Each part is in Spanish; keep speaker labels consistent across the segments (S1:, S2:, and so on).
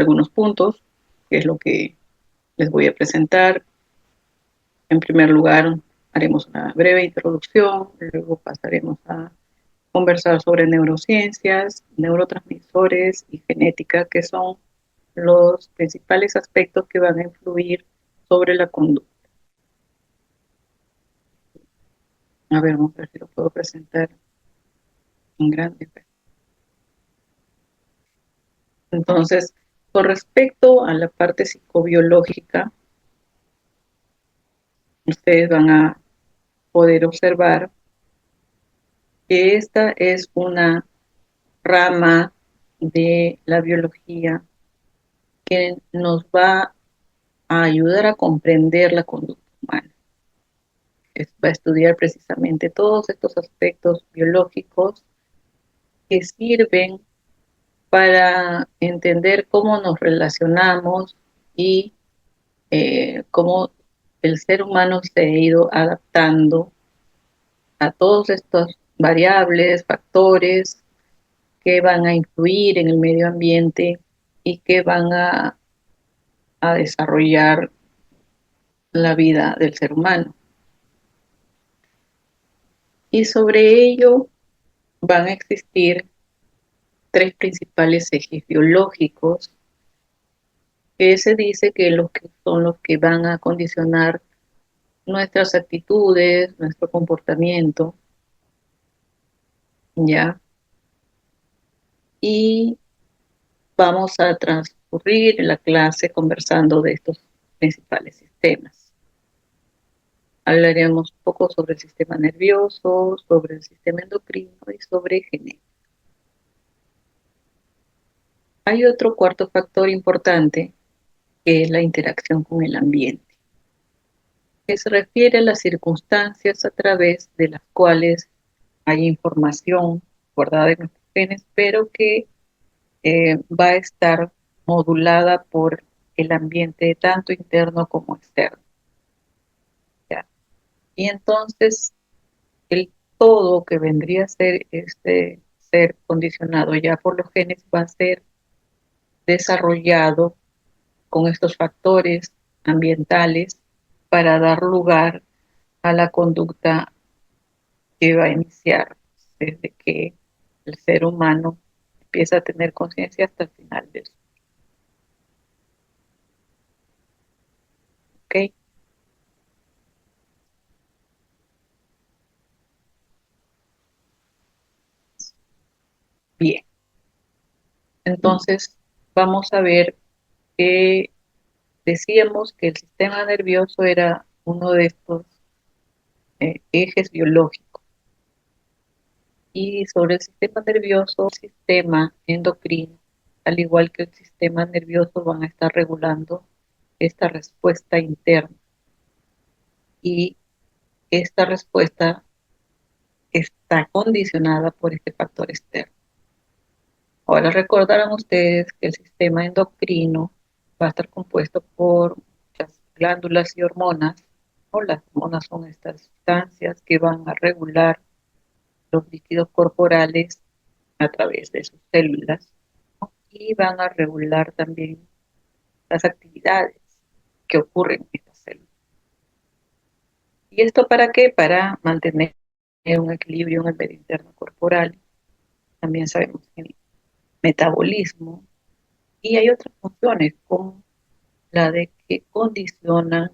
S1: algunos puntos, que es lo que les voy a presentar. En primer lugar, haremos una breve introducción, luego pasaremos a conversar sobre neurociencias, neurotransmisores y genética, que son los principales aspectos que van a influir sobre la conducta. A ver, vamos a ver si lo puedo presentar en grande. Entonces, con respecto a la parte psicobiológica, ustedes van a poder observar que esta es una rama de la biología que nos va a ayudar a comprender la conducta humana. Va a estudiar precisamente todos estos aspectos biológicos que sirven para entender cómo nos relacionamos y cómo el ser humano se ha ido adaptando a todos estos variables, factores que van a influir en el medio ambiente y que van a desarrollar la vida del ser humano. Y sobre ello van a existir tres principales ejes biológicos que se dice que son los que van a condicionar nuestras actitudes, nuestro comportamiento, ¿ya? Y vamos a transcurrir la clase conversando de estos principales sistemas. Hablaremos un poco sobre el sistema nervioso, sobre el sistema endocrino y sobre genética. Hay otro cuarto factor importante que es la interacción con el ambiente, que se refiere a las circunstancias a través de las cuales hay información guardada en nuestros genes, pero que va a estar modulada por el ambiente tanto interno como externo. ¿Ya? Y entonces el todo que vendría a ser este ser condicionado ya por los genes va a ser desarrollado con estos factores ambientales para dar lugar a la conducta que va a iniciar desde que el ser humano empieza a tener conciencia hasta el final de eso. ¿Ok? Bien. Entonces, vamos a ver que decíamos que el sistema nervioso era uno de estos ejes biológicos. Y sobre el sistema nervioso, el sistema endocrino, al igual que el sistema nervioso, van a estar regulando esta respuesta interna. Y esta respuesta está condicionada por este factor externo. Ahora recordarán ustedes que el sistema endocrino va a estar compuesto por muchas glándulas y hormonas, ¿no? Las hormonas son estas sustancias que van a regular los líquidos corporales a través de sus células, ¿no? Y van a regular también las actividades que ocurren en estas células. ¿Y esto para qué? Para mantener un equilibrio en el medio interno corporal. También sabemos que el metabolismo y hay otras funciones como la de que condicionan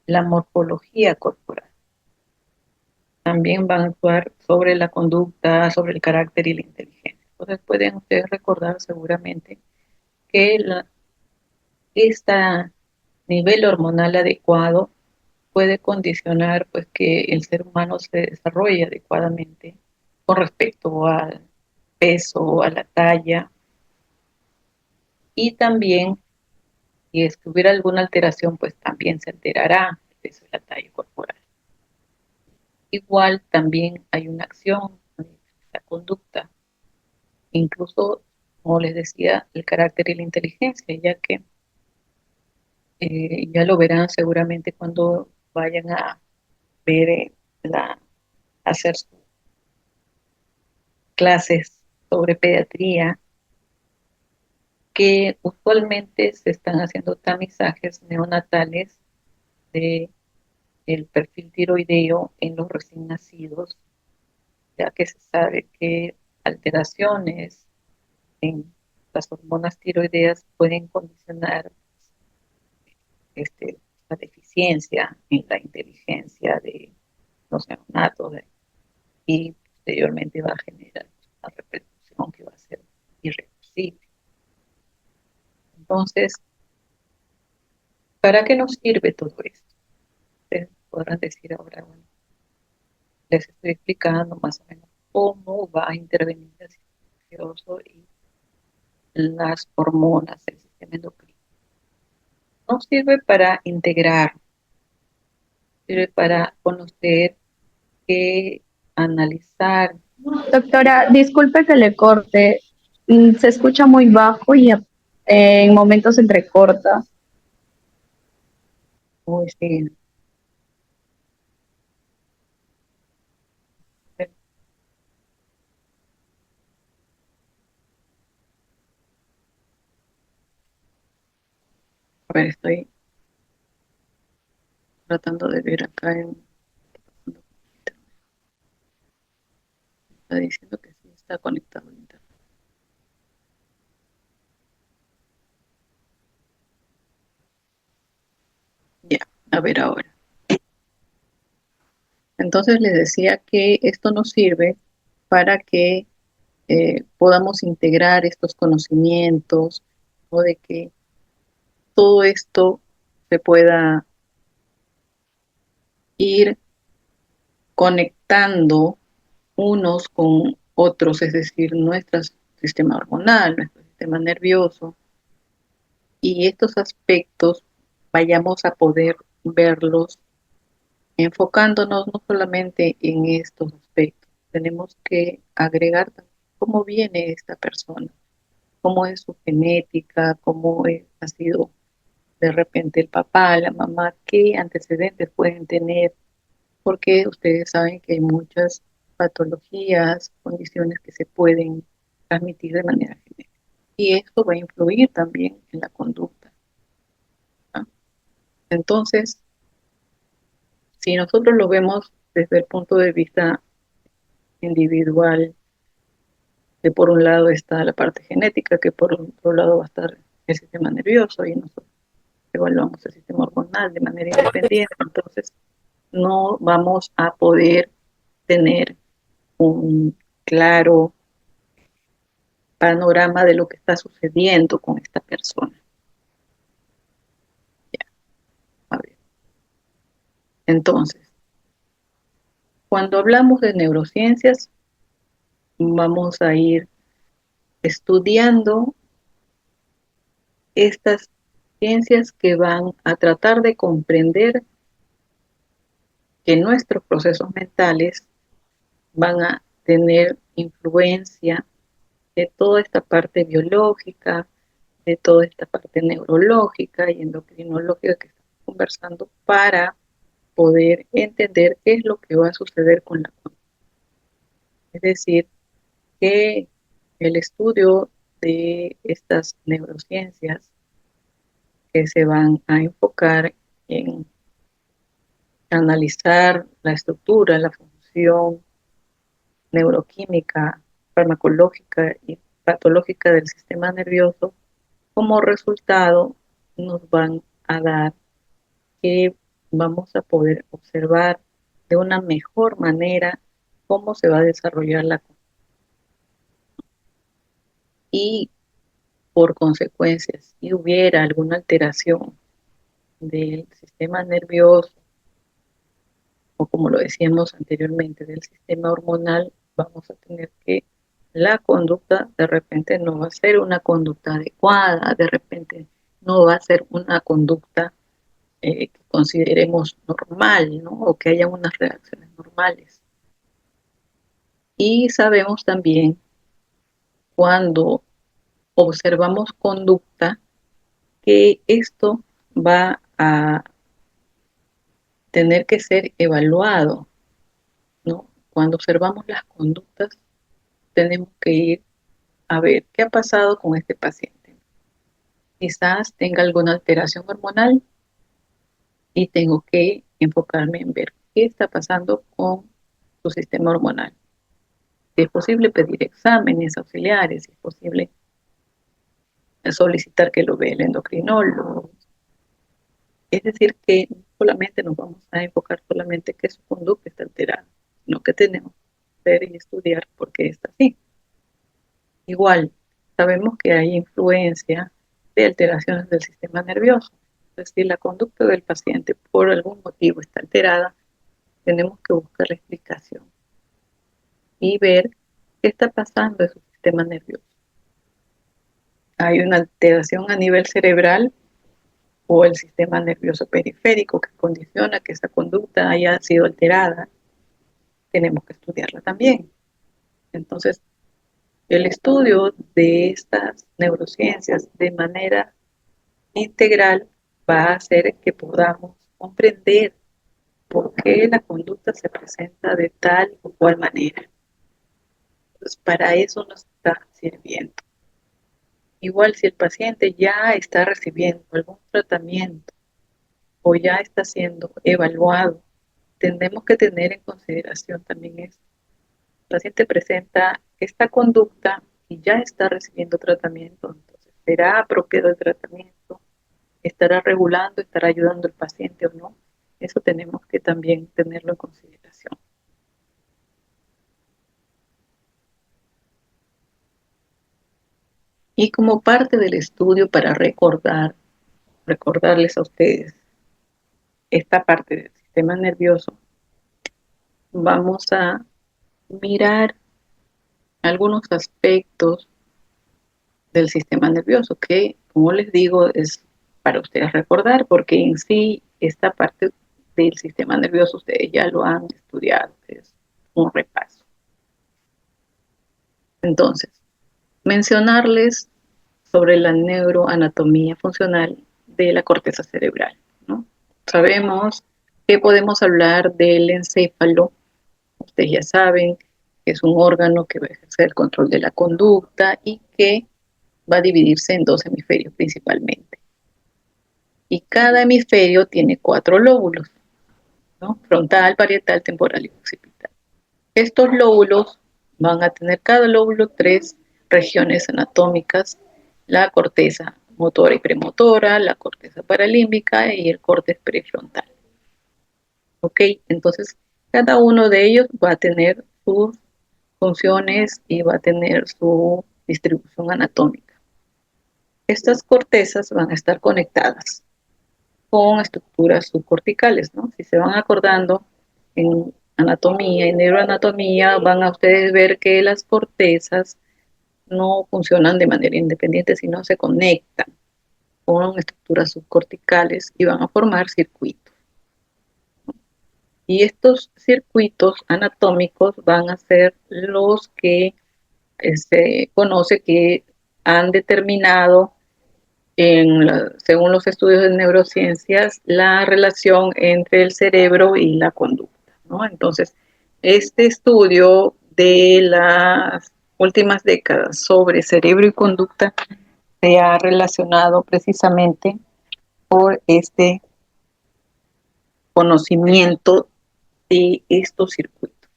S1: la morfología corporal. También van a actuar sobre la conducta, sobre el carácter y la inteligencia. Entonces pueden ustedes recordar seguramente que este nivel hormonal adecuado puede condicionar pues que el ser humano se desarrolle adecuadamente con respecto al peso, a la talla y también si es que hubiera alguna alteración pues también se alterará el peso y la talla corporal. Igual también hay una acción, la conducta, incluso, como les decía, el carácter y la inteligencia, ya que ya lo verán seguramente cuando vayan a ver, hacer sus clases sobre pediatría, que usualmente se están haciendo tamizajes neonatales de el perfil tiroideo en los recién nacidos, ya que se sabe que alteraciones en las hormonas tiroideas pueden condicionar la deficiencia en la inteligencia de los neonatos y posteriormente va a generar una repercusión que va a ser irreversible. Entonces, ¿para qué nos sirve todo esto? Ustedes podrán decir ahora, bueno, les estoy explicando más o menos cómo va a intervenir el sistema nervioso y las hormonas del sistema endocrino. No sirve para integrar, sirve para conocer, analizar.
S2: Doctora, disculpe que le corte. Se escucha muy bajo y en momentos se entrecorta.
S1: O este, a ver, estoy tratando de ver acá está diciendo que sí está conectado al internet. Ya, a ver ahora. Entonces les decía que esto nos sirve para que podamos integrar estos conocimientos o de que todo esto se pueda ir conectando unos con otros, es decir, nuestro sistema hormonal, nuestro sistema nervioso, y estos aspectos vayamos a poder verlos enfocándonos no solamente en estos aspectos, tenemos que agregar cómo viene esta persona, cómo es su genética, ha sido de repente el papá, la mamá, qué antecedentes pueden tener, porque ustedes saben que hay muchas patologías, condiciones que se pueden transmitir de manera genética. Y esto va a influir también en la conducta, ¿no? Entonces, si nosotros lo vemos desde el punto de vista individual, que por un lado está la parte genética, que por otro lado va a estar el sistema nervioso y nosotros evaluamos el sistema hormonal de manera independiente, entonces no vamos a poder tener un claro panorama de lo que está sucediendo con esta persona. Ya, a ver. Entonces, cuando hablamos de neurociencias, vamos a ir estudiando estas ciencias que van a tratar de comprender que nuestros procesos mentales van a tener influencia de toda esta parte biológica, de toda esta parte neurológica y endocrinológica que estamos conversando para poder entender qué es lo que va a suceder con la conducta. Es decir, que el estudio de estas neurociencias que se van a enfocar en analizar la estructura, la función neuroquímica, farmacológica y patológica del sistema nervioso, como resultado nos van a dar que vamos a poder observar de una mejor manera cómo se va a desarrollar la conducta. Y por consecuencia, si hubiera alguna alteración del sistema nervioso o como lo decíamos anteriormente, del sistema hormonal, vamos a tener que la conducta de repente no va a ser una conducta adecuada, de repente no va a ser una conducta que consideremos normal, ¿no? O que haya unas reacciones normales. Y sabemos también cuando observamos conducta que esto va a tener que ser evaluado, ¿no? Cuando observamos las conductas, tenemos que ir a ver qué ha pasado con este paciente. quizás tenga alguna alteración hormonal y tengo que enfocarme en ver qué está pasando con su sistema hormonal. Si es posible pedir exámenes auxiliares, si es posible solicitar que lo vea el endocrinólogo. Es decir, que no solamente nos vamos a enfocar solamente que su conducta está alterada, sino que tenemos que ver y estudiar por qué está así. Igual, sabemos que hay influencia de alteraciones del sistema nervioso. Entonces, si la conducta del paciente por algún motivo está alterada, tenemos que buscar la explicación y ver qué está pasando en su sistema nervioso. Hay una alteración a nivel cerebral o el sistema nervioso periférico que condiciona que esa conducta haya sido alterada. Tenemos que estudiarla también. Entonces, el estudio de estas neurociencias de manera integral va a hacer que podamos comprender por qué la conducta se presenta de tal o cual manera. Entonces, para eso nos está sirviendo. Igual si el paciente ya está recibiendo algún tratamiento o ya está siendo evaluado, tenemos que tener en consideración también esto. El paciente presenta esta conducta y ya está recibiendo tratamiento, entonces será apropiado el tratamiento, estará regulando, estará ayudando al paciente o no. Eso tenemos que también tenerlo en consideración. Y como parte del estudio para recordarles a ustedes esta parte del sistema nervioso, vamos a mirar algunos aspectos del sistema nervioso que, como les digo, es para ustedes recordar, porque en sí esta parte del sistema nervioso ustedes ya lo han estudiado, es un repaso. Entonces, mencionarles sobre la neuroanatomía funcional de la corteza cerebral, ¿no? Sabemos que podemos hablar del encéfalo, ustedes ya saben que es un órgano que va a ejercer el control de la conducta y que va a dividirse en dos hemisferios principalmente. Y cada hemisferio tiene 4 lóbulos, ¿no? Frontal, parietal, temporal y occipital. Estos lóbulos van a tener cada lóbulo 3 regiones anatómicas: la corteza motora y premotora, la corteza paralímbica y el córtex prefrontal. ¿Ok? Entonces, cada uno de ellos va a tener sus funciones y va a tener su distribución anatómica. Estas cortezas van a estar conectadas con estructuras subcorticales, ¿no? Si se van acordando en anatomía y neuroanatomía, van a ustedes ver que las cortezas no funcionan de manera independiente, sino se conectan con estructuras subcorticales y van a formar circuitos. Y estos circuitos anatómicos van a ser los que se conoce que han determinado según los estudios de neurociencias, la relación entre el cerebro y la conducta, ¿no? Entonces, este estudio de las últimas décadas sobre cerebro y conducta se ha relacionado precisamente por este conocimiento de estos circuitos.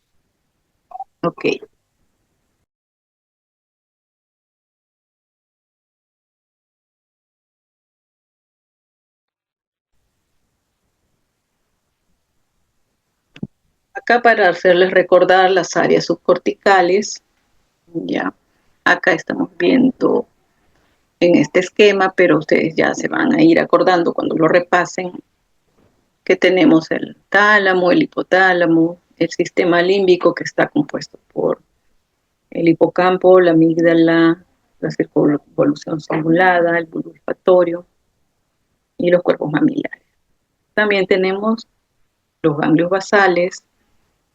S1: Ok. Acá para hacerles recordar las áreas subcorticales, ya. Acá estamos viendo en este esquema, pero ustedes ya se van a ir acordando cuando lo repasen que tenemos el tálamo, el hipotálamo, el sistema límbico que está compuesto por el hipocampo, la amígdala, la circunvolución cingulada, el bulbo olfatorio y los cuerpos mamilares. También tenemos los ganglios basales.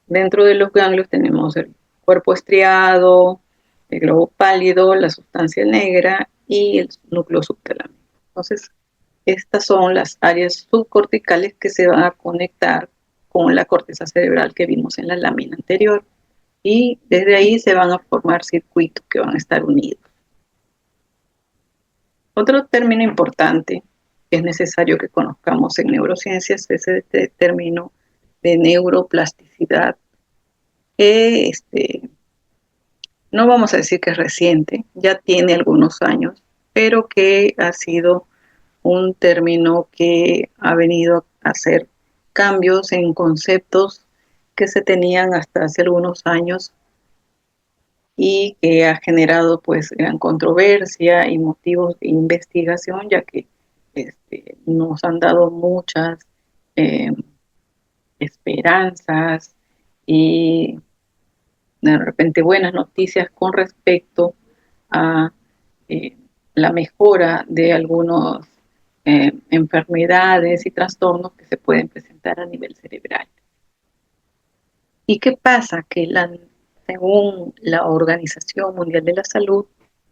S1: Dentro de los ganglios tenemos el cuerpo estriado, el globo pálido, la sustancia negra y el núcleo subtalámico. Entonces, estas son las áreas subcorticales que se van a conectar con la corteza cerebral que vimos en la lámina anterior. Y desde ahí se van a formar circuitos que van a estar unidos. Otro término importante que es necesario que conozcamos en neurociencias es este término de neuroplasticidad, que no vamos a decir que es reciente, ya tiene algunos años, pero que ha sido un término que ha venido a hacer cambios en conceptos que se tenían hasta hace algunos años y que ha generado pues gran controversia y motivos de investigación, ya que nos han dado muchas eh, esperanzas y de repente buenas noticias con respecto a eh, la mejora de algunas enfermedades y trastornos que se pueden presentar a nivel cerebral. ¿Y qué pasa? Que según la Organización Mundial de la Salud,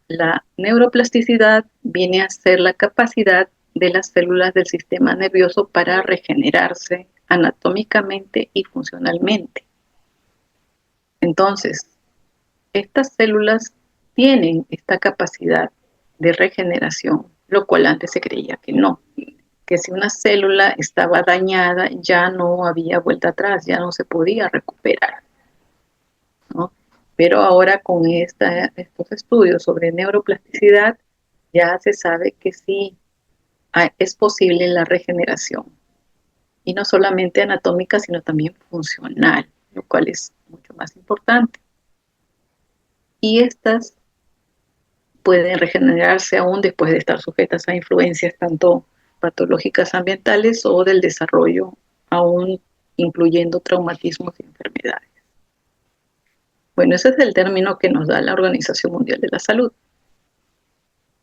S1: la neuroplasticidad viene a ser la capacidad de las células del sistema nervioso para regenerarse anatómicamente y funcionalmente. Entonces, estas células tienen esta capacidad de regeneración, lo cual antes se creía que no, que si una célula estaba dañada ya no había vuelta atrás, ya no se podía recuperar, ¿no? Pero ahora con estos estudios sobre neuroplasticidad ya se sabe que sí es posible la regeneración, y no solamente anatómica, sino también funcional, lo cual es mucho más importante. Y estas pueden regenerarse aún después de estar sujetas a influencias tanto patológicas ambientales o del desarrollo, aún incluyendo traumatismos y enfermedades. Bueno, ese es el término que nos da la Organización Mundial de la Salud.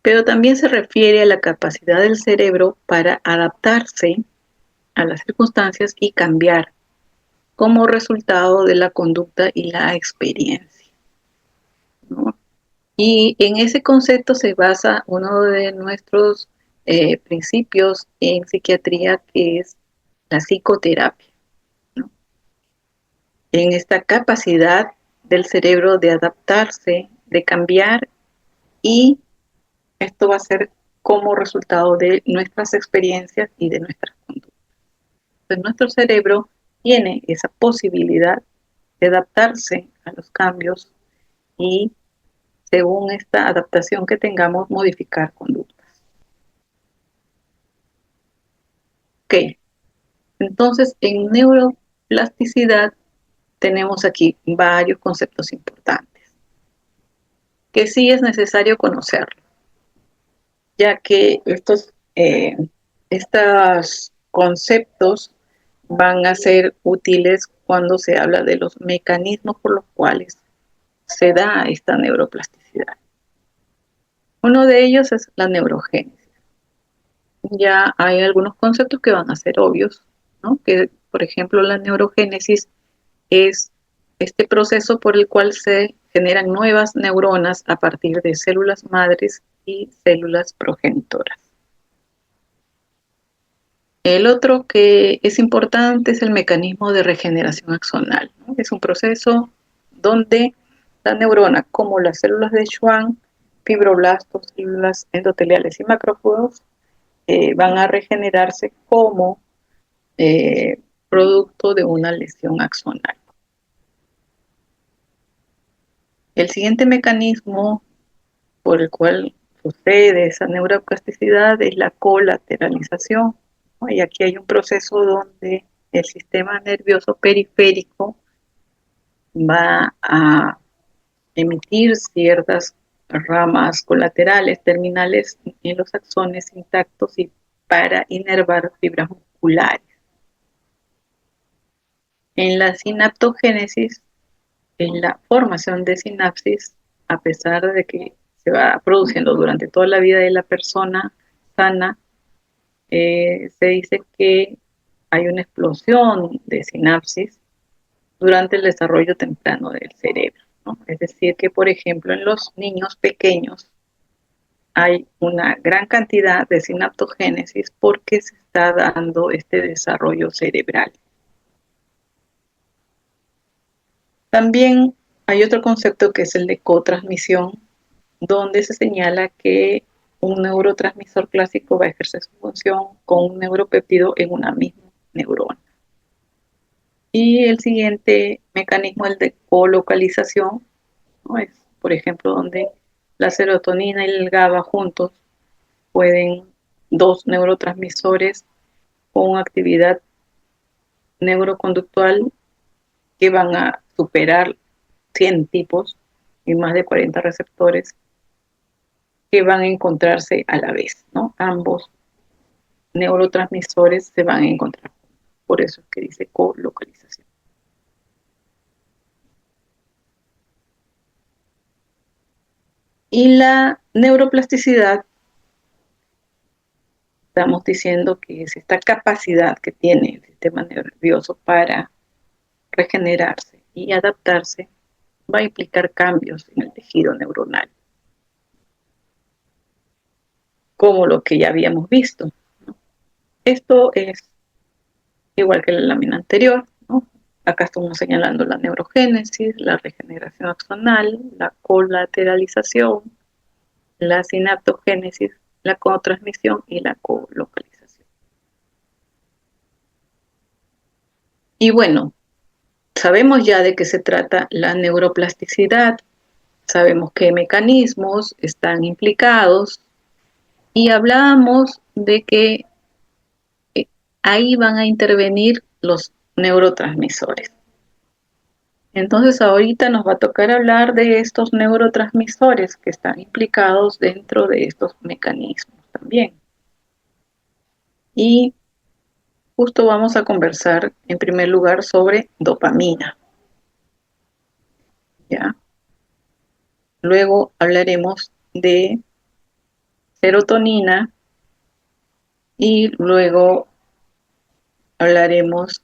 S1: Pero también se refiere a la capacidad del cerebro para adaptarse a las circunstancias y cambiar como resultado de la conducta y la experiencia, ¿no? Y en ese concepto se basa uno de nuestros principios en psiquiatría, que es la psicoterapia, ¿no? En esta capacidad del cerebro de adaptarse, de cambiar, y esto va a ser como resultado de nuestras experiencias y de nuestras conductas. Entonces, nuestro cerebro tiene esa posibilidad de adaptarse a los cambios y, según esta adaptación que tengamos, modificar conductas. Ok, entonces en neuroplasticidad tenemos aquí varios conceptos importantes que sí es necesario conocerlos, ya que estos conceptos van a ser útiles cuando se habla de los mecanismos por los cuales se da esta neuroplasticidad. Uno de ellos es la neurogénesis. Ya hay algunos conceptos que van a ser obvios, ¿no? Que, por ejemplo, la neurogénesis es este proceso por el cual se generan nuevas neuronas a partir de células madres y células progenitoras. El otro que es importante es el mecanismo de regeneración axonal, ¿no? Es un proceso donde la neurona, como las células de Schwann, fibroblastos, células endoteliales y macrófagos, van a regenerarse como producto de una lesión axonal. El siguiente mecanismo por el cual sucede esa neuroplasticidad es la colateralización, ¿no? Y aquí hay un proceso donde el sistema nervioso periférico va a emitir ciertas ramas colaterales, terminales en los axones intactos y para inervar fibras musculares. En la sinaptogénesis, en la formación de sinapsis, a pesar de que se va produciendo durante toda la vida de la persona sana, se dice que hay una explosión de sinapsis durante el desarrollo temprano del cerebro, ¿no? Es decir, que por ejemplo en los niños pequeños hay una gran cantidad de sinaptogénesis porque se está dando este desarrollo cerebral. También hay otro concepto que es el de cotransmisión, donde se señala que un neurotransmisor clásico va a ejercer su función con un neuropéptido en una misma neurona. Y el siguiente mecanismo, el de colocalización, ¿no? Es, por ejemplo, donde la serotonina y el GABA juntos pueden, dos neurotransmisores con actividad neuroconductual que van a superar 100 tipos y más de 40 receptores que van a encontrarse a la vez, ¿no? Ambos neurotransmisores se van a encontrar. Por eso es que dice colocalización. Y la neuroplasticidad, estamos diciendo que es esta capacidad que tiene el sistema nervioso para regenerarse y adaptarse, va a implicar cambios en el tejido neuronal, como lo que ya habíamos visto, ¿no? Esto es igual que la lámina anterior, ¿no? Acá estamos señalando la neurogénesis, la regeneración axonal, la colateralización, la sinaptogénesis, la cotransmisión y la colocalización. Y bueno, sabemos ya de qué se trata la neuroplasticidad, sabemos qué mecanismos están implicados y hablamos de que ahí van a intervenir los neurotransmisores. Entonces ahorita nos va a tocar hablar de estos neurotransmisores que están implicados dentro de estos mecanismos también. Y justo vamos a conversar en primer lugar sobre dopamina. ¿Ya? Luego hablaremos de serotonina y luego hablaremos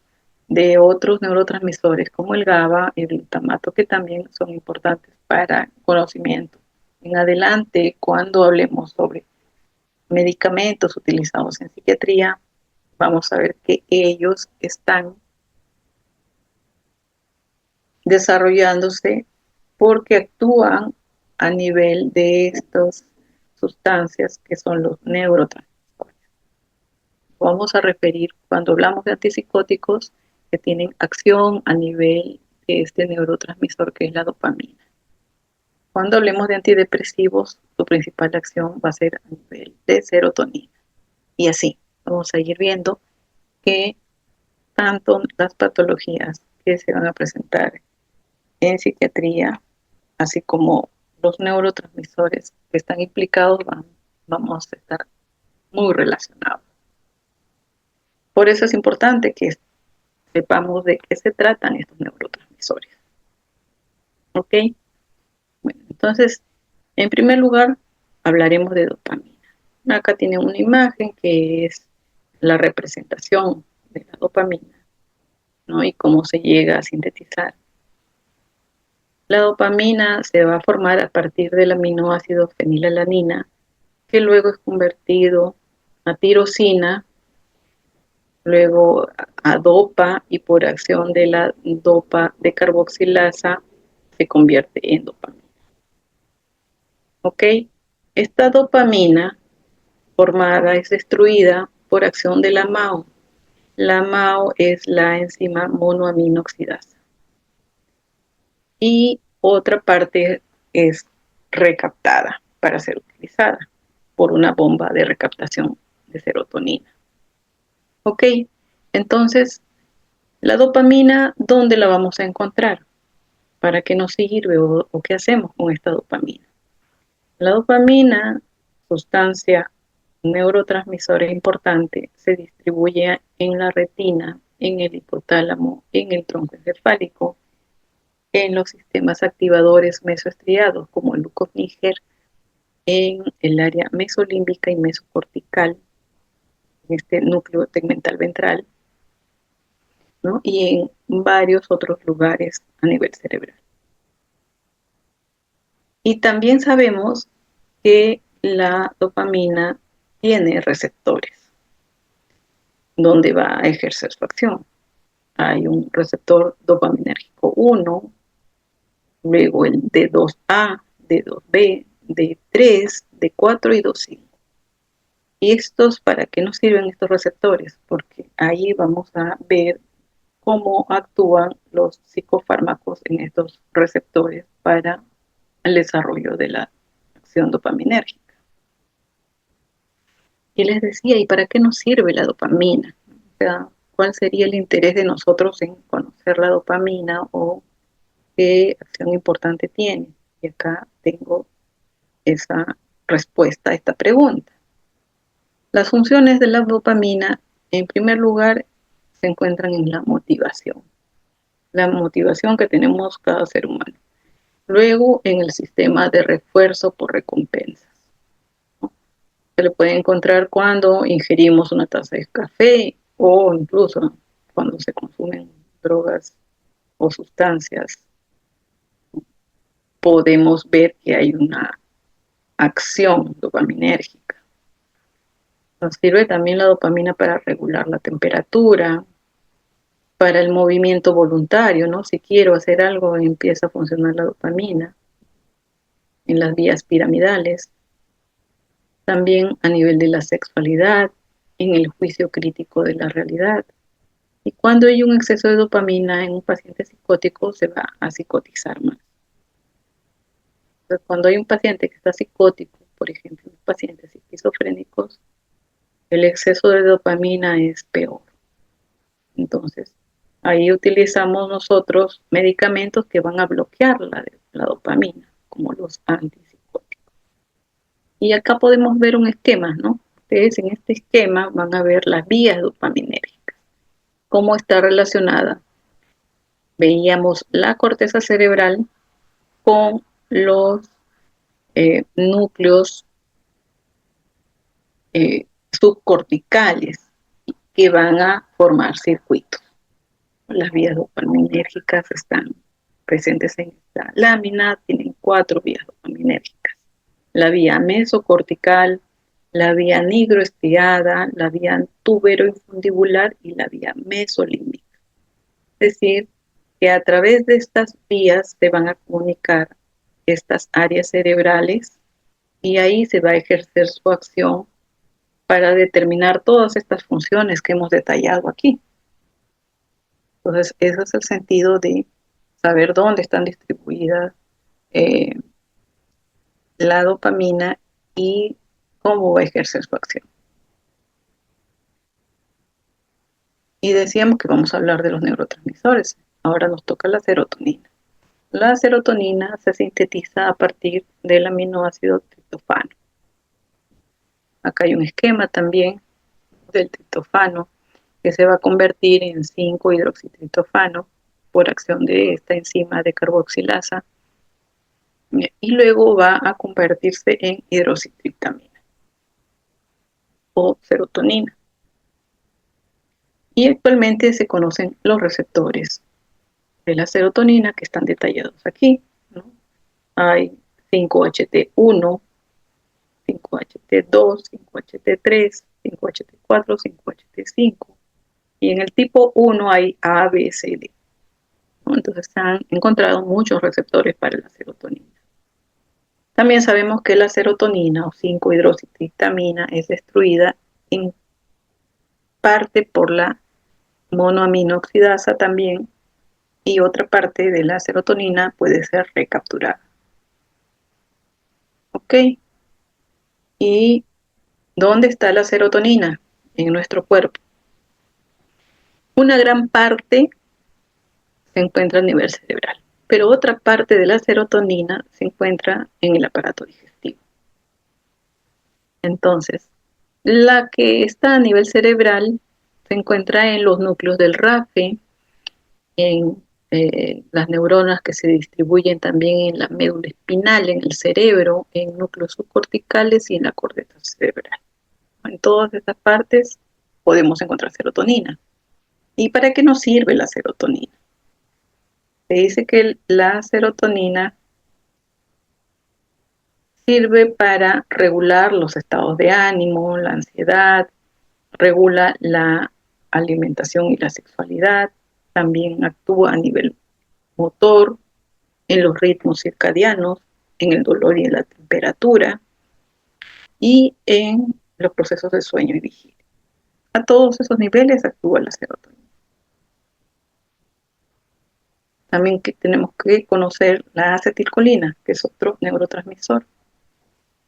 S1: de otros neurotransmisores como el GABA y el glutamato que también son importantes para conocimiento. En adelante, cuando hablemos sobre medicamentos utilizados en psiquiatría, vamos a ver que ellos están desarrollándose porque actúan a nivel de estas sustancias que son los neurotransmisores. Vamos a referir cuando hablamos de antipsicóticos que tienen acción a nivel de este neurotransmisor que es la dopamina. Cuando hablemos de antidepresivos, su principal acción va a ser a nivel de serotonina. Y así vamos a ir viendo que tanto las patologías que se van a presentar en psiquiatría, así como los neurotransmisores que están implicados, vamos a estar muy relacionados. Por eso es importante que sepamos de qué se tratan estos neurotransmisores. ¿Ok? Bueno, entonces, en primer lugar, hablaremos de dopamina. Acá tiene una imagen que es la representación de la dopamina, ¿no? Y cómo se llega a sintetizar. La dopamina se va a formar a partir del aminoácido fenilalanina, que luego es convertido a tirosina, luego a dopa y por acción de la dopa de carboxilasa se convierte en dopamina. ¿Ok? Esta dopamina formada es destruida por acción de la MAO. La MAO es la enzima monoaminoxidasa. Y otra parte es recaptada para ser utilizada por una bomba de recaptación de serotonina. Ok, entonces, la dopamina, ¿dónde la vamos a encontrar? ¿Para qué nos sirve o qué hacemos con esta dopamina? La dopamina, sustancia neurotransmisor importante, se distribuye en la retina, en el hipotálamo, en el tronco encefálico, en los sistemas activadores mesoestriados como el gluconíger, en el área mesolímbica y mesocortical, en este núcleo tegmental ventral, ¿no? Y en varios otros lugares a nivel cerebral. Y también sabemos que la dopamina tiene receptores donde va a ejercer su acción. Hay un receptor dopaminérgico 1, luego el D2A, D2B, D3, D4 y D5. ¿Y estos para qué nos sirven estos receptores? Porque ahí vamos a ver cómo actúan los psicofármacos en estos receptores para el desarrollo de la acción dopaminérgica. Y les decía, ¿y para qué nos sirve la dopamina? O sea, ¿cuál sería el interés de nosotros en conocer la dopamina o qué acción importante tiene? Y acá tengo esa respuesta a esta pregunta. Las funciones de la dopamina, en primer lugar, se encuentran en la motivación que tenemos cada ser humano. Luego, en el sistema de refuerzo por recompensas. Se le puede encontrar cuando ingerimos una taza de café o incluso cuando se consumen drogas o sustancias. Podemos ver que hay una acción dopaminérgica. Nos sirve también la dopamina para regular la temperatura, para el movimiento voluntario, ¿no? Si quiero hacer algo, empieza a funcionar la dopamina en las vías piramidales. También a nivel de la sexualidad, en el juicio crítico de la realidad. Y cuando hay un exceso de dopamina en un paciente psicótico, se va a psicotizar más. Entonces, cuando hay un paciente que está psicótico, por ejemplo, los pacientes esquizofrénicos, el exceso de dopamina es peor. Entonces, ahí utilizamos nosotros medicamentos que van a bloquear la dopamina, como los antipsicóticos. Y acá podemos ver un esquema, ¿no? Ustedes en este esquema van a ver las vías dopaminérgicas, cómo está relacionada. Veíamos la corteza cerebral con los núcleos subcorticales que van a formar circuitos. Las vías dopaminérgicas están presentes en esta lámina, tienen 4 vías dopaminérgicas. La vía mesocortical, la vía nigroestriada, la vía tuberoinfundibular y la vía mesolímbica. Es decir, que a través de estas vías se van a comunicar estas áreas cerebrales y ahí se va a ejercer su acción para determinar todas estas funciones que hemos detallado aquí. Entonces, ese es el sentido de saber dónde están distribuidas eh, la dopamina y cómo va a ejercer su acción. Y decíamos que vamos a hablar de los neurotransmisores. Ahora nos toca la serotonina. La serotonina se sintetiza a partir del aminoácido triptofano. Acá hay un esquema también del triptofano que se va a convertir en 5-hidroxitriptofano por acción de esta enzima de carboxilasa y luego va a convertirse en hidroxitriptamina o serotonina. Y actualmente se conocen los receptores de la serotonina que están detallados aquí, ¿no? Hay 5-HT1, 5-HT2, 5-HT3, 5-HT4, 5-HT5. Y en el tipo 1 hay A, B, C, D. ¿No? Entonces se han encontrado muchos receptores para la serotonina. También sabemos que la serotonina o 5-hidroxitriptamina es destruida en parte por la monoaminoxidasa también y otra parte de la serotonina puede ser recapturada. ¿Ok? ¿Y dónde está la serotonina? En nuestro cuerpo. Una gran parte se encuentra a nivel cerebral, pero otra parte de la serotonina se encuentra en el aparato digestivo. Entonces, la que está a nivel cerebral se encuentra en los núcleos del RAFE, en las neuronas que se distribuyen también en la médula espinal, en el cerebro, en núcleos subcorticales y en la corteza cerebral. En todas estas partes podemos encontrar serotonina. ¿Y para qué nos sirve la serotonina? Se dice que la serotonina sirve para regular los estados de ánimo, la ansiedad, regula la alimentación y la sexualidad, también actúa a nivel motor, en los ritmos circadianos, en el dolor y en la temperatura, y en los procesos de sueño y vigilia. A todos esos niveles actúa la serotonina. También tenemos que conocer la acetilcolina, que es otro neurotransmisor.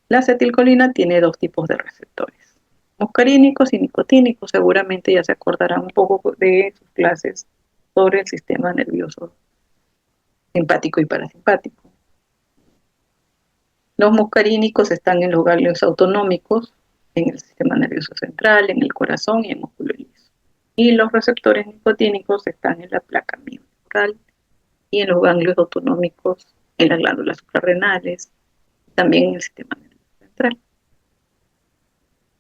S1: La acetilcolina tiene dos tipos de receptores, muscarínicos y nicotínicos. Seguramente ya se acordarán un poco de sus clases sobre el sistema nervioso simpático y parasimpático. Los muscarínicos están en los ganglios autonómicos, en el sistema nervioso central, en el corazón y en el músculo liso. Y los receptores nicotínicos están en la placa mioneural y en los ganglios autonómicos, en las glándulas suprarrenales, también en el sistema nervioso central.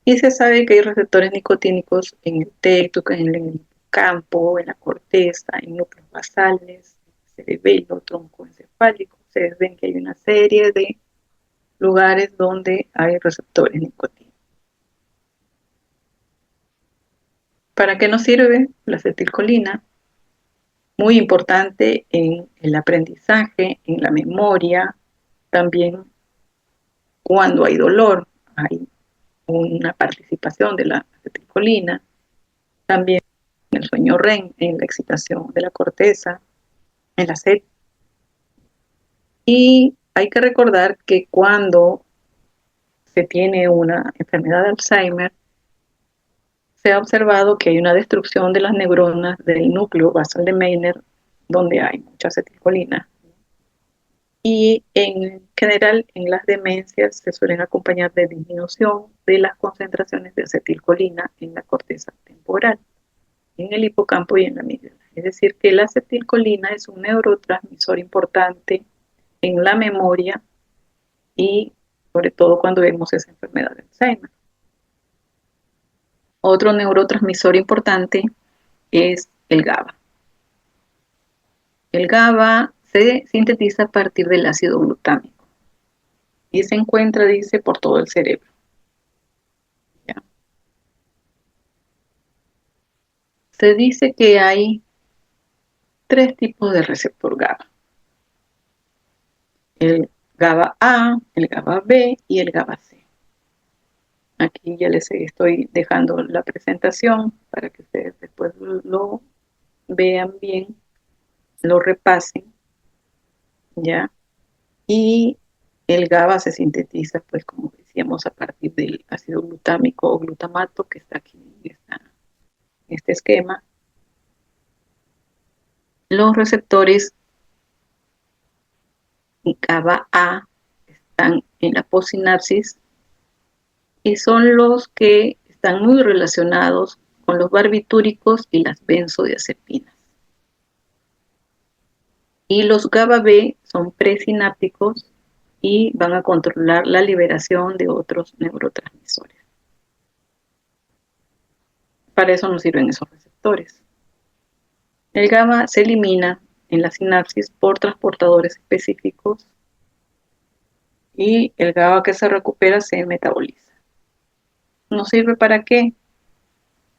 S1: Y se sabe que hay receptores nicotínicos en el tecto, en el hipocampo, en la corteza, en núcleos basales, cerebelo, tronco encefálico. Ustedes ven que hay una serie de lugares donde hay receptores nicotínicos. ¿Para qué nos sirve la acetilcolina? Muy importante en el aprendizaje, en la memoria, también cuando hay dolor, hay una participación de la acetilcolina, también en el sueño REM, en la excitación de la corteza, en la sed. Y hay que recordar que cuando se tiene una enfermedad de Alzheimer, se ha observado que hay una destrucción de las neuronas del núcleo basal de Meiner, donde hay mucha acetilcolina. Y en general, en las demencias se suelen acompañar de disminución de las concentraciones de acetilcolina en la corteza temporal, en el hipocampo y en la amígdala. Es decir, que la acetilcolina es un neurotransmisor importante en la memoria y sobre todo cuando vemos esa enfermedad de Alzheimer. Otro neurotransmisor importante es el GABA. El GABA se sintetiza a partir del ácido glutámico y se encuentra, dice, por todo el cerebro. ¿Ya? Se dice que hay tres tipos de receptor GABA. El GABA A, el GABA B y el GABA C. Aquí ya les estoy dejando la presentación para que ustedes después lo vean bien, lo repasen, ¿ya? Y el GABA se sintetiza, pues como decíamos, a partir del ácido glutámico o glutamato que está aquí en este esquema. Los receptores GABA A están en la possinapsis y son los que están muy relacionados con los barbitúricos y las benzodiazepinas. Y los GABA B son presinápticos y van a controlar la liberación de otros neurotransmisores. Para eso nos sirven esos receptores. El GABA se elimina en la sinapsis por transportadores específicos y el GABA que se recupera se metaboliza. ¿Nos sirve para qué?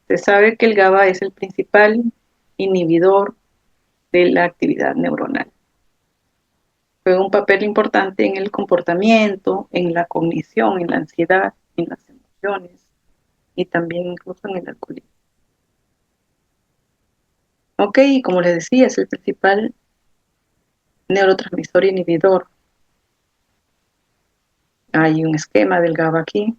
S1: Se sabe que el GABA es el principal inhibidor de la actividad neuronal. Juega un papel importante en el comportamiento, en la cognición, en la ansiedad, en las emociones y también incluso en el alcoholismo. Ok, y como les decía, es el principal neurotransmisor inhibidor. Hay un esquema del GABA aquí.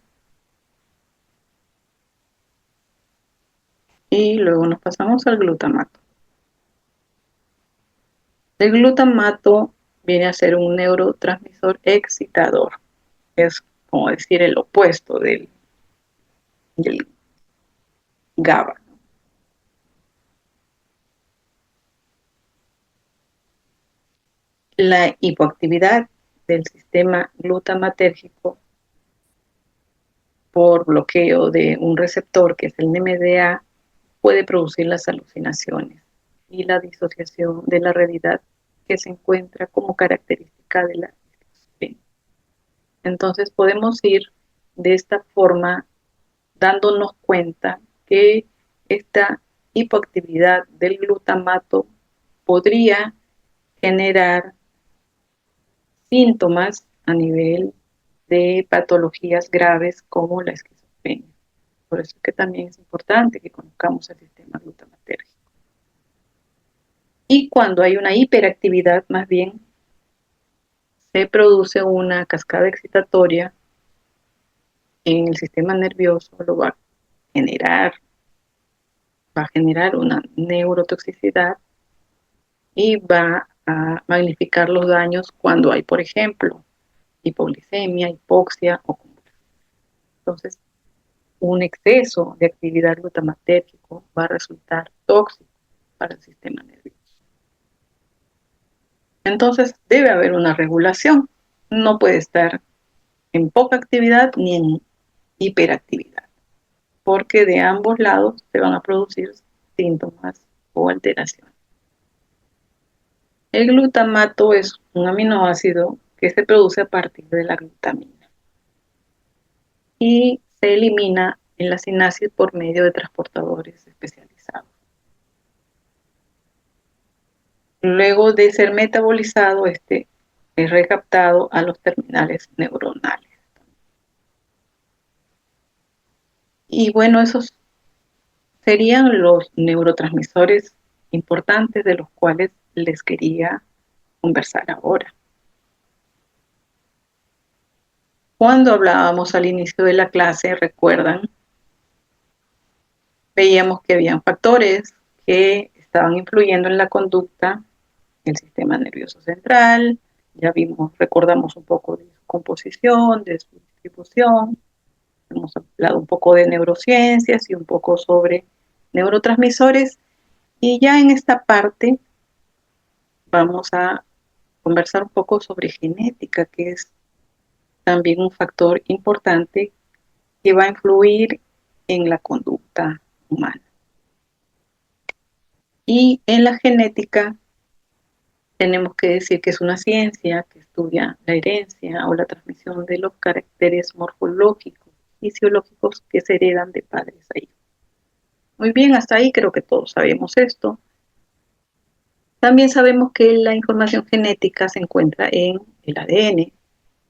S1: Y luego nos pasamos al glutamato. El glutamato viene a ser un neurotransmisor excitador. Es como decir el opuesto del GABA. La hipoactividad del sistema glutamatérgico por bloqueo de un receptor que es el NMDA puede producir las alucinaciones y la disociación de la realidad que se encuentra como característica de la esquizofrenia. Entonces podemos ir de esta forma dándonos cuenta que esta hipoactividad del glutamato podría generar síntomas a nivel de patologías graves como la esquizofrenia. esquizofrenia. Por eso es que también es importante que conozcamos el sistema glutamatérgico. Y cuando hay una hiperactividad, más bien, se produce una cascada excitatoria en el sistema nervioso, lo va a generar una neurotoxicidad y va a magnificar los daños cuando hay, por ejemplo, hipoglicemia, hipoxia o convulsión. Entonces, un exceso de actividad glutamatérgico va a resultar tóxico para el sistema nervioso. Entonces, debe haber una regulación. No puede estar en poca actividad ni en hiperactividad, porque de ambos lados se van a producir síntomas o alteraciones. El glutamato es un aminoácido que se produce a partir de la glutamina y se elimina en la sinasis por medio de transportadores especializados. Luego de ser metabolizado, este es recaptado a los terminales neuronales. Y bueno, esos serían los neurotransmisores importantes de los cuales les quería conversar ahora. Cuando hablábamos al inicio de la clase, recuerdan, veíamos que habían factores que estaban influyendo en la conducta del sistema nervioso central. Ya vimos, recordamos un poco de su composición, de su distribución. Hemos hablado un poco de neurociencias y un poco sobre neurotransmisores. Y ya en esta parte vamos a conversar un poco sobre genética, que es también un factor importante que va a influir en la conducta humana. Y en la genética tenemos que decir que es una ciencia que estudia la herencia o la transmisión de los caracteres morfológicos y fisiológicos que se heredan de padres a hijos. Muy bien, hasta ahí creo que todos sabemos esto. También sabemos que la información genética se encuentra en el ADN,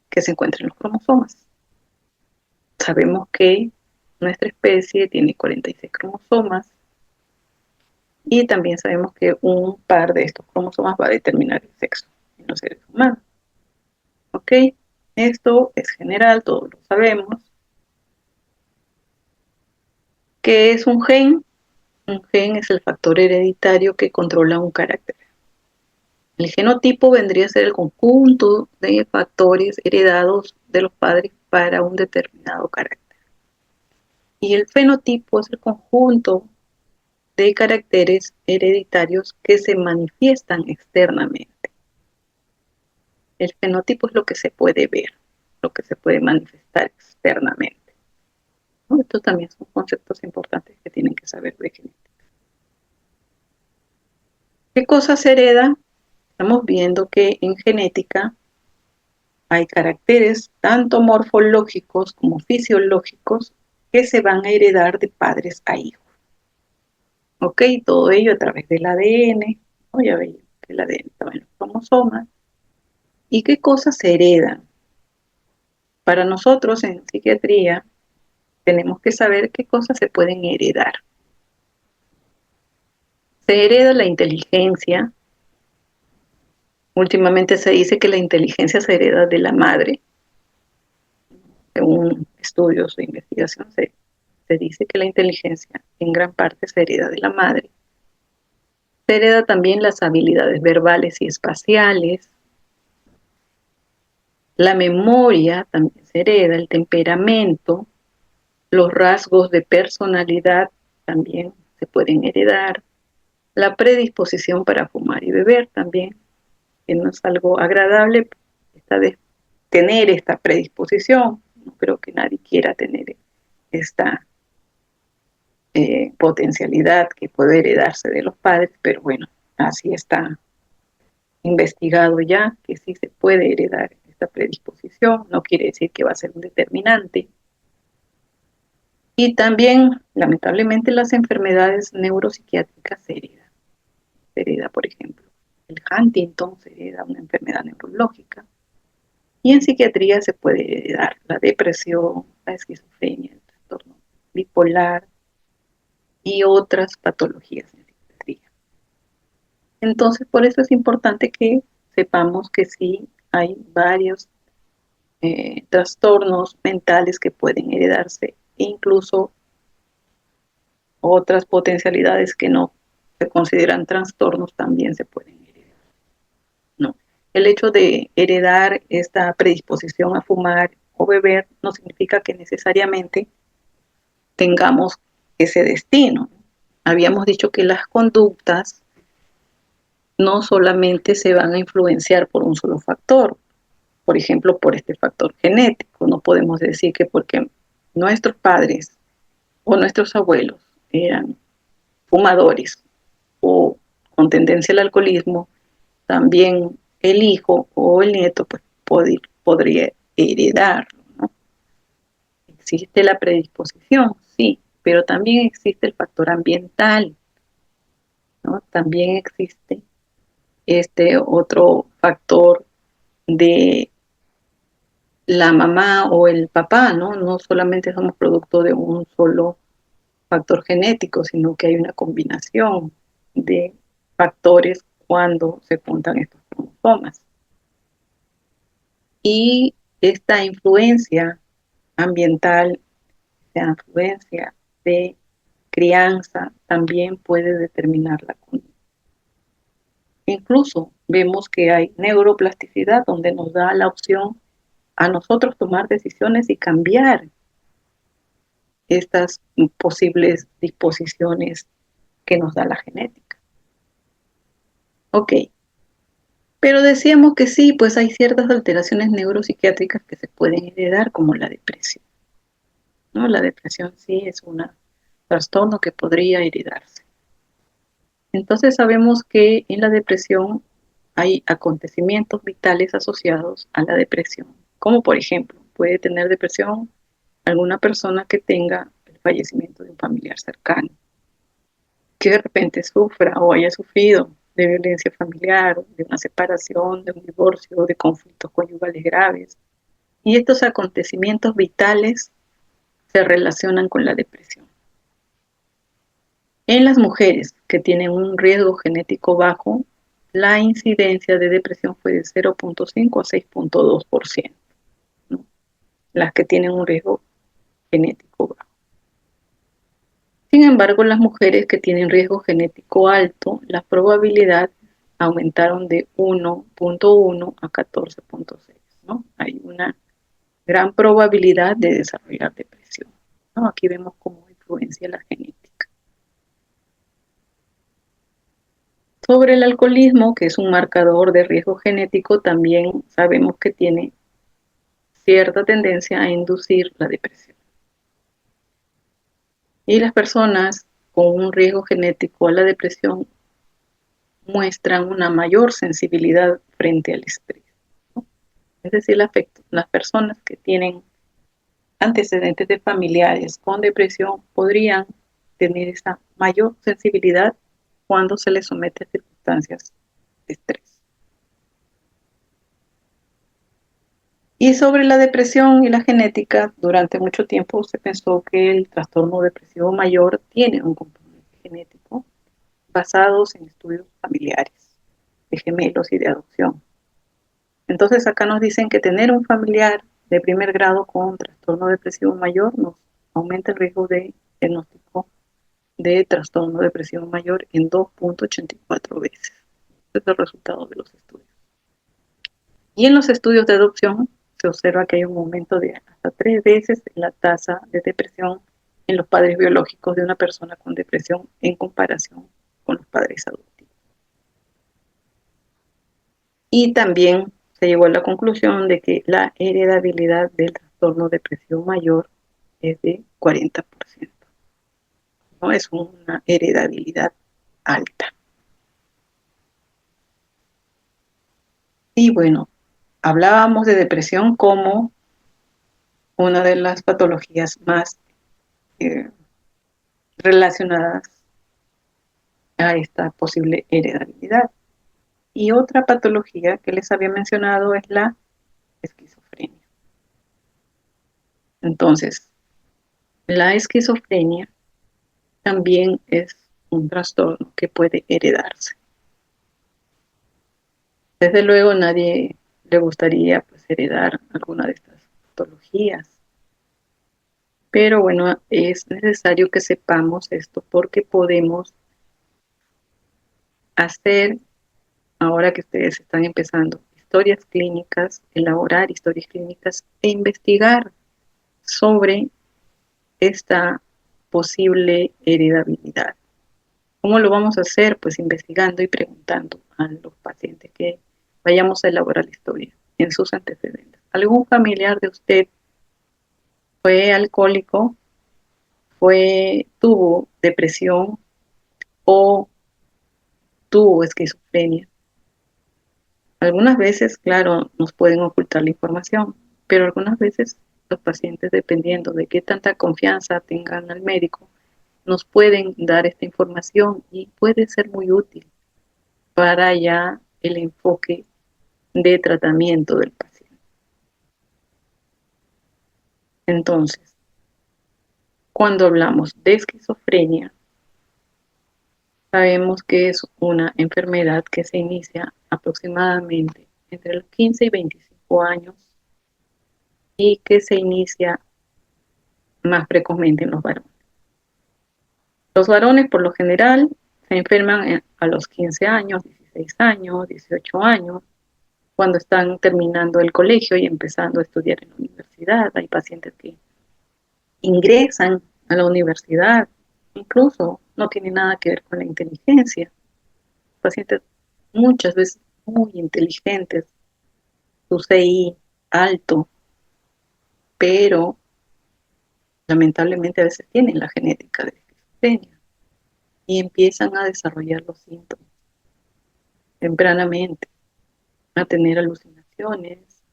S1: que se encuentra en los cromosomas. Sabemos que nuestra especie tiene 46 cromosomas y también sabemos que un par de estos cromosomas va a determinar el sexo en los seres humanos. ¿Ok? Esto es general, todos lo sabemos. ¿Qué es un gen? Un gen es el factor hereditario que controla un carácter. El genotipo vendría a ser el conjunto de factores heredados de los padres para un determinado carácter. Y el fenotipo es el conjunto de caracteres hereditarios que se manifiestan externamente. El fenotipo es lo que se puede ver, lo que se puede manifestar externamente, ¿no? Estos también son conceptos importantes que tienen que saber de genética. ¿Qué cosas se hereda? Estamos viendo que en genética hay caracteres tanto morfológicos como fisiológicos que se van a heredar de padres a hijos. ¿Ok? Todo ello a través del ADN, ¿no? Ya veis que el ADN estaba en los cromosomas. ¿Y qué cosas se heredan? Para nosotros en psiquiatría tenemos que saber qué cosas se pueden heredar. Se hereda la inteligencia. Últimamente se dice que la inteligencia se hereda de la madre. Según estudios de investigación se dice que la inteligencia en gran parte se hereda de la madre. Se hereda también las habilidades verbales y espaciales. La memoria también se hereda, el temperamento, los rasgos de personalidad también se pueden heredar. La predisposición para fumar y beber también, que no es algo agradable tener esta predisposición. No creo que nadie quiera tener esta potencialidad que puede heredarse de los padres, pero bueno, así está investigado ya que sí se puede heredar esta predisposición, no quiere decir que va a ser un determinante. Y también, lamentablemente, las enfermedades neuropsiquiátricas se hereda, por ejemplo, el Huntington se hereda una enfermedad neurológica, y en psiquiatría se puede heredar la depresión, la esquizofrenia, el trastorno bipolar y otras patologías en psiquiatría. Entonces, por eso es importante que sepamos que sí hay varios trastornos mentales que pueden heredarse e incluso otras potencialidades que no se consideran trastornos también se pueden heredar. No. El hecho de heredar esta predisposición a fumar o beber no significa que necesariamente tengamos ese destino. Habíamos dicho que las conductas no solamente se van a influenciar por un solo factor, por ejemplo, por este factor genético. No podemos decir que porque nuestros padres o nuestros abuelos eran fumadores o con tendencia al alcoholismo, también el hijo o el nieto pues, podría heredar, ¿no? Existe la predisposición, sí, pero también existe el factor ambiental, ¿no? También existe este otro factor de la mamá o el papá, ¿no? No solamente somos producto de un solo factor genético, sino que hay una combinación de factores cuando se juntan estos cromosomas. Y esta influencia ambiental, esta influencia de crianza, también puede determinar la conducta. Incluso vemos que hay neuroplasticidad donde nos da la opción a nosotros tomar decisiones y cambiar estas posibles disposiciones que nos da la genética. Ok, pero decíamos que sí, pues hay ciertas alteraciones neuropsiquiátricas que se pueden heredar, como la depresión, ¿no? La depresión sí es un trastorno que podría heredarse. Entonces sabemos que en la depresión hay acontecimientos vitales asociados a la depresión, como por ejemplo, puede tener depresión alguna persona que tenga el fallecimiento de un familiar cercano, que de repente sufra o haya sufrido de violencia familiar, de una separación, de un divorcio, de conflictos conyugales graves. Y estos acontecimientos vitales se relacionan con la depresión. En las mujeres que tienen un riesgo genético bajo, la incidencia de depresión fue de 0.5 a 6.2%, ¿no? Las que tienen un riesgo genético bajo. Sin embargo, las mujeres que tienen riesgo genético alto, las probabilidades aumentaron de 1.1 a 14.6, ¿no? Hay una gran probabilidad de desarrollar depresión, ¿no? Aquí vemos cómo influencia la genética. Sobre el alcoholismo, que es un marcador de riesgo genético, también sabemos que tiene cierta tendencia a inducir la depresión. Y las personas con un riesgo genético a la depresión muestran una mayor sensibilidad frente al estrés, ¿no? Es decir, las personas que tienen antecedentes de familiares con depresión podrían tener esa mayor sensibilidad cuando se les somete a circunstancias de estrés. Y sobre la depresión y la genética, durante mucho tiempo se pensó que el trastorno depresivo mayor tiene un componente genético basados en estudios familiares, de gemelos y de adopción. Entonces acá nos dicen que tener un familiar de primer grado con trastorno depresivo mayor nos aumenta el riesgo de diagnóstico de trastorno depresivo mayor en 2.84 veces. Este es el resultado de los estudios. Y en los estudios de adopción se observa que hay un aumento de hasta 3 veces en la tasa de depresión en los padres biológicos de una persona con depresión en comparación con los padres adoptivos. Y también se llegó a la conclusión de que la heredabilidad del trastorno depresivo mayor es de 40%. No es una heredabilidad alta. Y bueno, hablábamos de depresión como una de las patologías más eh, relacionadas a esta posible heredabilidad. Y otra patología que les había mencionado es la esquizofrenia. Entonces, La esquizofrenia también es un trastorno que puede heredarse. Desde luego nadie le gustaría pues, heredar alguna de estas patologías, pero bueno, es necesario que sepamos esto porque podemos hacer, ahora que ustedes están empezando, historias clínicas, elaborar historias clínicas e investigar sobre esta posible heredabilidad. ¿Cómo lo vamos a hacer? Pues investigando y preguntando a los pacientes que vayamos a elaborar la historia en sus antecedentes. ¿Algún familiar de usted fue alcohólico, tuvo depresión o tuvo esquizofrenia? Algunas veces, claro, nos pueden ocultar la información, pero algunas veces los pacientes, dependiendo de qué tanta confianza tengan al médico, nos pueden dar esta información y puede ser muy útil para ya el enfoque de tratamiento del paciente. Entonces, cuando hablamos de esquizofrenia, sabemos que es una enfermedad que se inicia aproximadamente entre los 15 y 25 años y que se inicia más precozmente en los varones. Los varones, por lo general, se enferman a los 15 años, 16 años, 18 años, cuando están terminando el colegio y empezando a estudiar en la universidad. Hay pacientes que ingresan a la universidad, incluso no tiene nada que ver con la inteligencia. Pacientes muchas veces muy inteligentes, su CI alto, pero lamentablemente a veces tienen la genética de esquizofrenia y empiezan a desarrollar los síntomas tempranamente, a tener alucinaciones,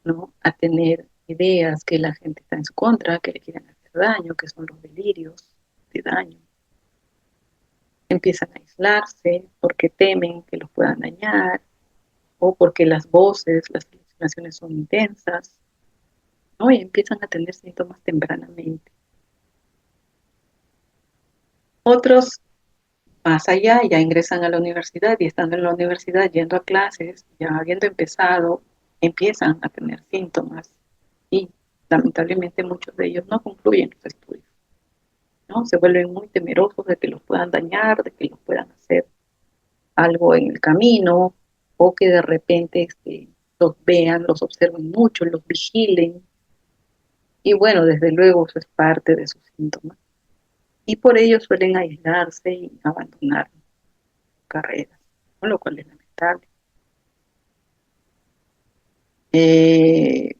S1: ¿no? A tener ideas que la gente está en su contra, que le quieren hacer daño, que son los delirios de daño. Empiezan a aislarse porque temen que los puedan dañar o porque las voces, las alucinaciones son intensas, ¿no? Y empiezan a tener síntomas tempranamente. Otros, más allá, ya ingresan a la universidad y estando en la universidad, yendo a clases, ya habiendo empezado, empiezan a tener síntomas y lamentablemente muchos de ellos no concluyen los estudios, ¿no? Se vuelven muy temerosos de que los puedan dañar, de que los puedan hacer algo en el camino o que de repente los vean, los observen mucho, los vigilen. Y bueno, desde luego eso es parte de sus síntomas. Y por ello suelen aislarse y abandonar carreras, ¿no? Lo cual es lamentable. Eh,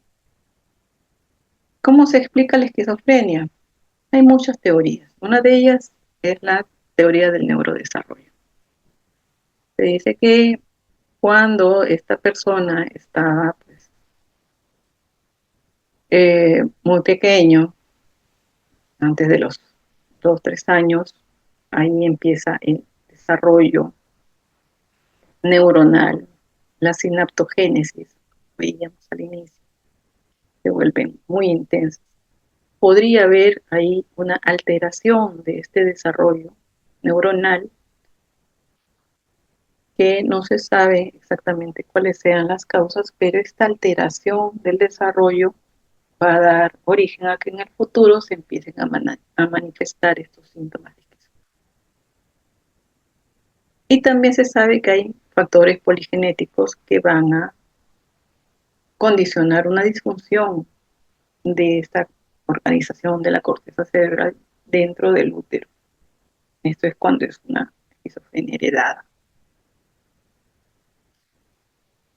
S1: ¿Cómo se explica la esquizofrenia? Hay muchas teorías. Una de ellas es la teoría del neurodesarrollo. Se dice que cuando esta persona está pues, muy pequeño, antes de los 2, 3 años, ahí empieza el desarrollo neuronal, la sinaptogénesis, veíamos al inicio, se vuelven muy intensas. Podría haber ahí una alteración de este desarrollo neuronal que no se sabe exactamente cuáles sean las causas, pero esta alteración del desarrollo va a dar origen a que en el futuro se empiecen a manifestar estos síntomas. Y también se sabe que hay factores poligenéticos que van a condicionar una disfunción de esta organización de la corteza cerebral dentro del útero. Esto es cuando es una esquizofrenia heredada.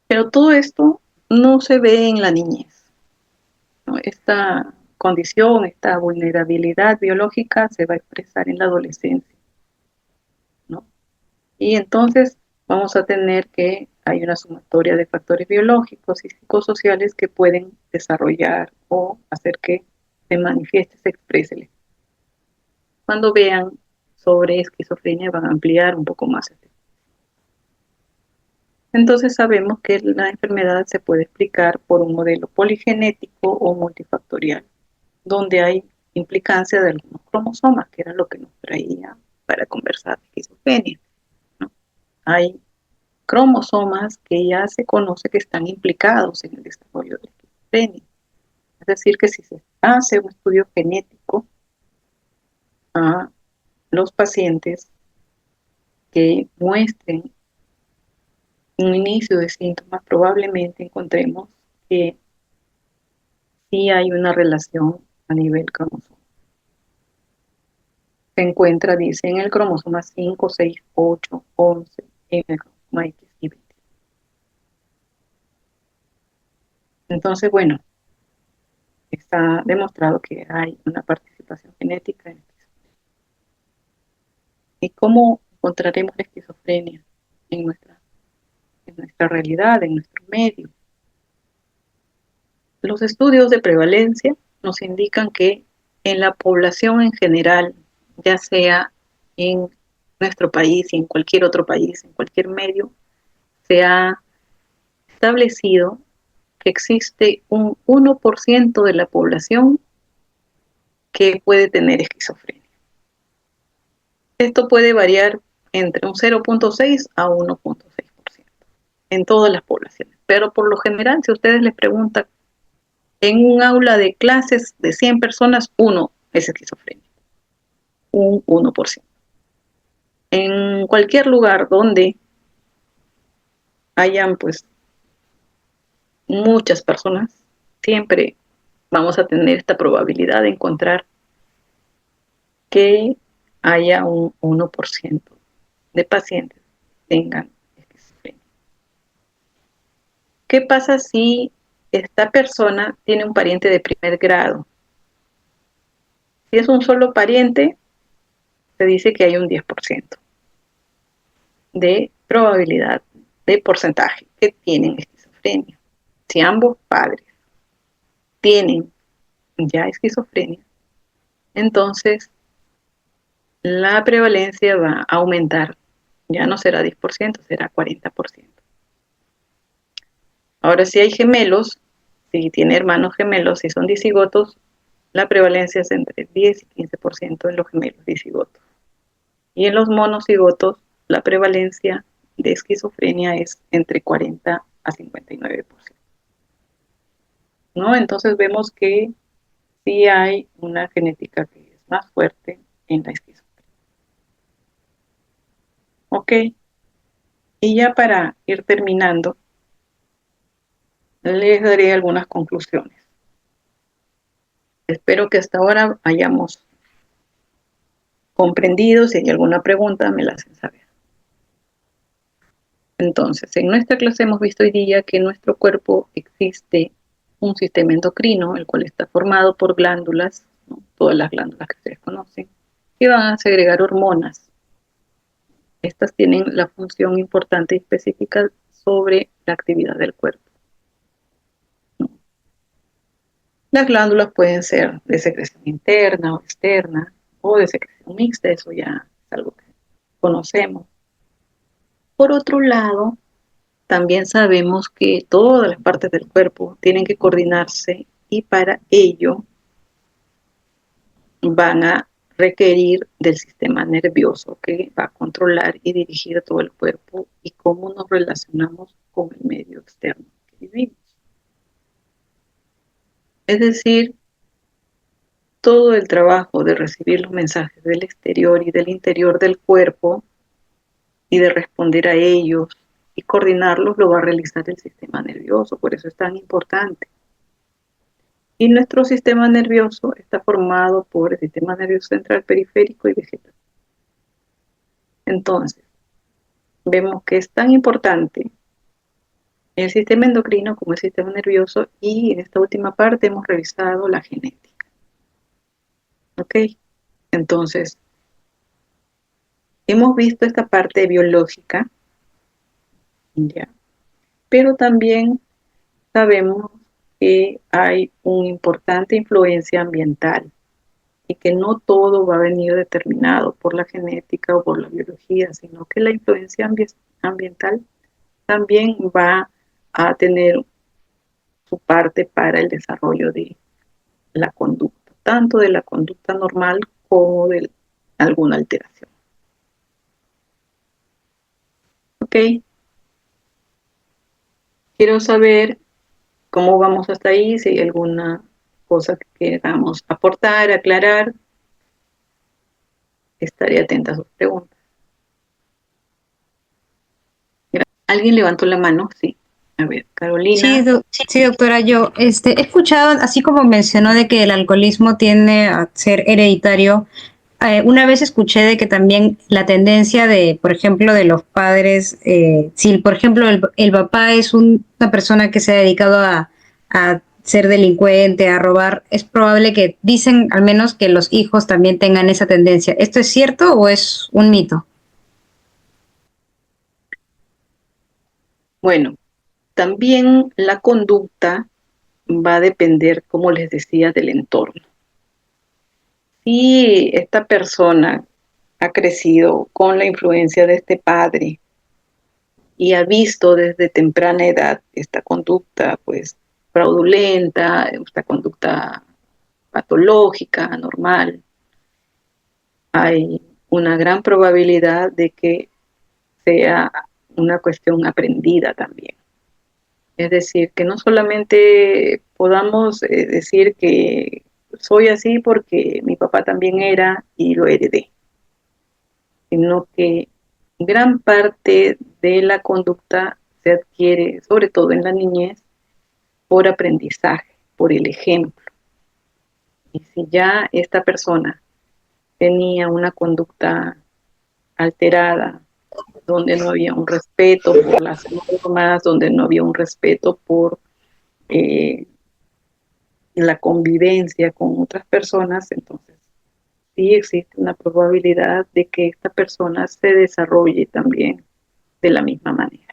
S1: Pero todo esto no se ve en la niñez, ¿no? Esta condición, esta vulnerabilidad biológica se va a expresar en la adolescencia, ¿no? Y entonces vamos a tener que hay una sumatoria de factores biológicos y psicosociales que pueden desarrollar o hacer que se manifieste, se exprese. Cuando vean sobre esquizofrenia van a ampliar un poco más. Entonces sabemos que la enfermedad se puede explicar por un modelo poligenético o multifactorial, donde hay implicancia de algunos cromosomas, que era lo que nos traía para conversar de esquizofrenia, ¿no? Hay cromosomas que ya se conoce que están implicados en el desarrollo de la esquizofrenia. Es decir, que si se hace un estudio genético a los pacientes que muestren un inicio de síntomas, probablemente encontremos que sí hay una relación a nivel cromosoma. Se encuentra, dice, en el cromosoma 5, 6, 8, 11, en el cromosoma X y 20. Entonces, bueno, está demostrado que hay una participación genética en esto. ¿Y cómo encontraremos la esquizofrenia en nuestra realidad, en nuestro medio? Los estudios de prevalencia nos indican que en la población en general, ya sea en nuestro país y en cualquier otro país, en cualquier medio, se ha establecido que existe un 1% de la población que puede tener esquizofrenia. Esto puede variar entre un 0.6 a 1.6% en todas las poblaciones. Pero por lo general, si ustedes les preguntan, en un aula de clases de 100 personas, uno es esquizofrénico, un 1%. En cualquier lugar donde hayan pues muchas personas, siempre vamos a tener esta probabilidad de encontrar que haya un 1% de pacientes que tengan esquizofrenia. ¿Qué pasa si esta persona tiene un pariente de primer grado? Si es un solo pariente, se dice que hay un 10% de probabilidad, de porcentaje que tienen esquizofrenia. Si ambos padres tienen ya esquizofrenia, entonces la prevalencia va a aumentar. Ya no será 10%, será 40%. Ahora, si hay gemelos, si tiene hermanos gemelos, si son disigotos, la prevalencia es entre 10 y 15% en los gemelos disigotos. Y en los monocigotos, la prevalencia de esquizofrenia es entre 40 a 59%. ¿No? Entonces vemos que sí hay una genética que es más fuerte en la esquizofrenia. Ok, y ya para ir terminando, les daré algunas conclusiones. Espero que hasta ahora hayamos comprendido. Si hay alguna pregunta, me la hacen saber. Entonces, en nuestra clase hemos visto hoy día que en nuestro cuerpo existe un sistema endocrino, el cual está formado por glándulas, ¿no? Todas las glándulas que ustedes conocen, que van a segregar hormonas. Estas tienen la función importante y específica sobre la actividad del cuerpo, ¿no? Las glándulas pueden ser de secreción interna o externa, o de secreción mixta, eso ya es algo que conocemos. Por otro lado, también sabemos que todas las partes del cuerpo tienen que coordinarse y para ello van a requerir del sistema nervioso que va a controlar y dirigir todo el cuerpo y cómo nos relacionamos con el medio externo que vivimos. Es decir, todo el trabajo de recibir los mensajes del exterior y del interior del cuerpo y de responder a ellos y coordinarlos lo va a realizar el sistema nervioso, por eso es tan importante. Y nuestro sistema nervioso está formado por el sistema nervioso central, periférico y vegetal. Entonces, vemos que es tan importante el sistema endocrino como el sistema nervioso y en esta última parte hemos revisado la genética. ¿Ok? Entonces, hemos visto esta parte biológica, ¿ya? Pero también sabemos que hay una importante influencia ambiental y que no todo va a venir determinado por la genética o por la biología, sino que la influencia ambiental también va a tener su parte para el desarrollo de la conducta. tanto de la conducta normal como de alguna alteración. Ok, quiero saber cómo vamos hasta ahí, si hay alguna cosa que queramos aportar, aclarar. Estaré atenta a sus preguntas. ¿Alguien levantó la mano? Sí. A ver,
S3: Sí,
S1: Carolina.
S3: sí, doctora, yo he escuchado, así como mencionó de que el alcoholismo tiende a ser hereditario, una vez escuché de que también la tendencia de, por ejemplo, de los padres, si por ejemplo el papá es una persona que se ha dedicado a ser delincuente, a robar, es probable que dicen al menos que los hijos también tengan esa tendencia. ¿Esto es cierto o es un mito?
S1: Bueno, también la conducta va a depender, como les decía, del entorno. Si esta persona ha crecido con la influencia de este padre y ha visto desde temprana edad esta conducta, pues, fraudulenta, esta conducta patológica, anormal, hay una gran probabilidad de que sea una cuestión aprendida también. Es decir, que no solamente podamos decir que soy así porque mi papá también era y lo heredé, sino que gran parte de la conducta se adquiere, sobre todo en la niñez, por aprendizaje, por el ejemplo. Y si ya esta persona tenía una conducta alterada, donde no había un respeto por las normas, donde no había un respeto por eh, la convivencia con otras personas, entonces sí existe una probabilidad de que esta persona se desarrolle también de la misma manera.